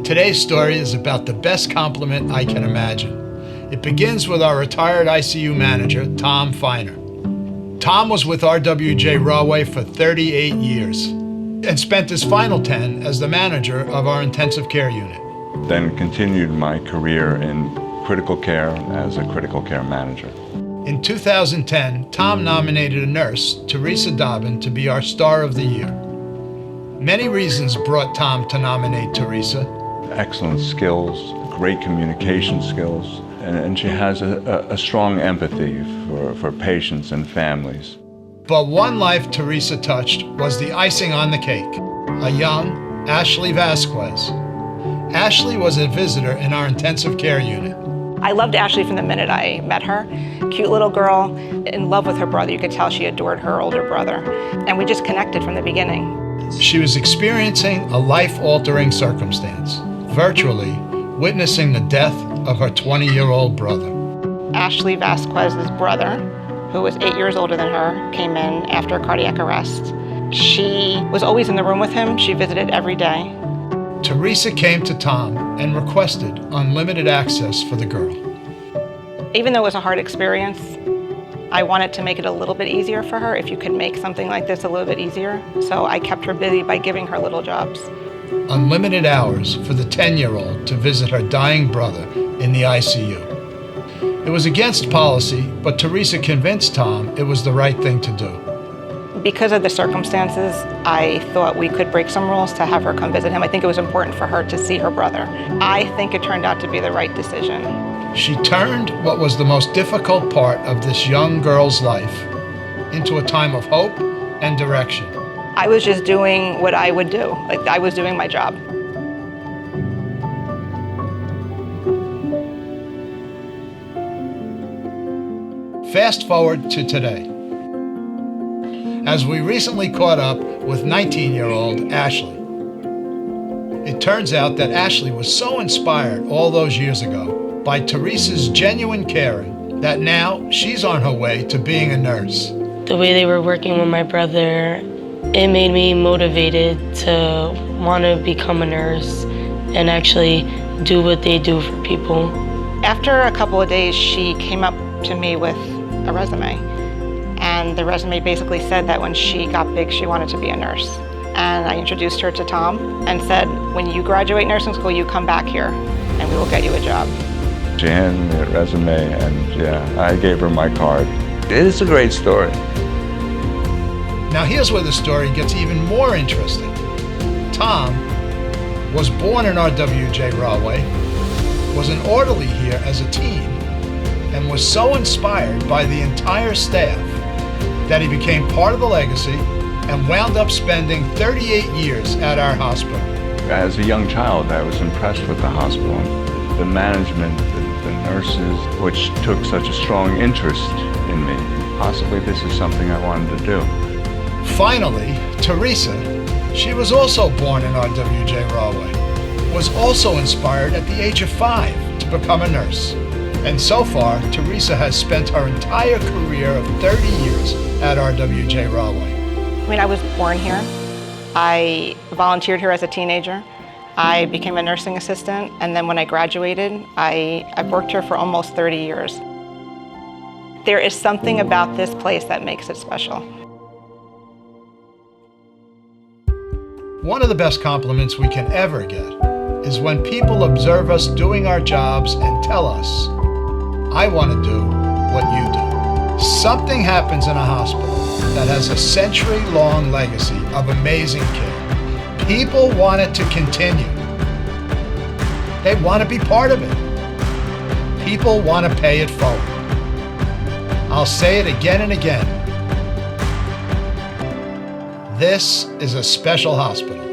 Today's story is about the best compliment I can imagine. It begins with our retired ICU manager, Tom Feiner. Tom was with RWJ Rahway for 38 years and spent his final 10 as the manager of our intensive care unit. Then continued my career in critical care as a critical care manager. In 2010, Tom nominated a nurse, Teresa Dobbin, to be our Star of the Year. Many reasons brought Tom to nominate Teresa. Excellent skills, great communication skills, and she has a strong empathy for patients and families. But one life Teresa touched was the icing on the cake, a young Ashley Vasquez. Ashley was a visitor in our intensive care unit. I loved Ashley from the minute I met her. Cute little girl, in love with her brother. You could tell she adored her older brother. And we just connected from the beginning. She was experiencing a life-altering circumstance, virtually witnessing the death of her 20-year-old brother. Ashley Vasquez's brother, who was 8 years older than her, came in after a cardiac arrest. She was always in the room with him. She visited every day. Teresa came to Tom and requested unlimited access for the girl. Even though it was a hard experience, I wanted to make it a little bit easier for her, if you could make something like this a little bit easier. So I kept her busy by giving her little jobs. Unlimited hours for the 10-year-old to visit her dying brother in the ICU. It was against policy, but Teresa convinced Tom it was the right thing to do. Because of the circumstances, I thought we could break some rules to have her come visit him. I think it was important for her to see her brother. I think it turned out to be the right decision. She turned what was the most difficult part of this young girl's life into a time of hope and direction. I was just doing what I would do. Like, I was doing my job. Fast forward to today, as we recently caught up with 19-year-old Ashley. It turns out that Ashley was so inspired all those years ago by Teresa's genuine caring that now she's on her way to being a nurse. The way they were working with my brother, it made me motivated to want to become a nurse and actually do what they do for people. After a couple of days, she came up to me with a resume. And the resume basically said that when she got big, she wanted to be a nurse. And I introduced her to Tom and said, when you graduate nursing school, you come back here and we will get you a job. She handed me a resume and yeah, I gave her my card. It is a great story. Now here's where the story gets even more interesting. Tom was born in RWJ Rahway, was an orderly here as a teen, and was so inspired by the entire staff that he became part of the legacy and wound up spending 38 years at our hospital. As a young child, I was impressed with the hospital, the management, the nurses, which took such a strong interest in me. Possibly this is something I wanted to do. Finally, Teresa, she was also born in RWJ Rahway, was also inspired at the age of 5 to become a nurse. And so far, Teresa has spent her entire career of 30 years at RWJ Rahway. I mean, I was born here. I volunteered here as a teenager. I became a nursing assistant, and then when I graduated, I've worked here for almost 30 years. There is something about this place that makes it special. One of the best compliments we can ever get is when people observe us doing our jobs and tell us, I want to do what you do. Something happens in a hospital that has a century-long legacy of amazing care. People want it to continue. They want to be part of it. People want to pay it forward. I'll say it again and again. This is a special hospital.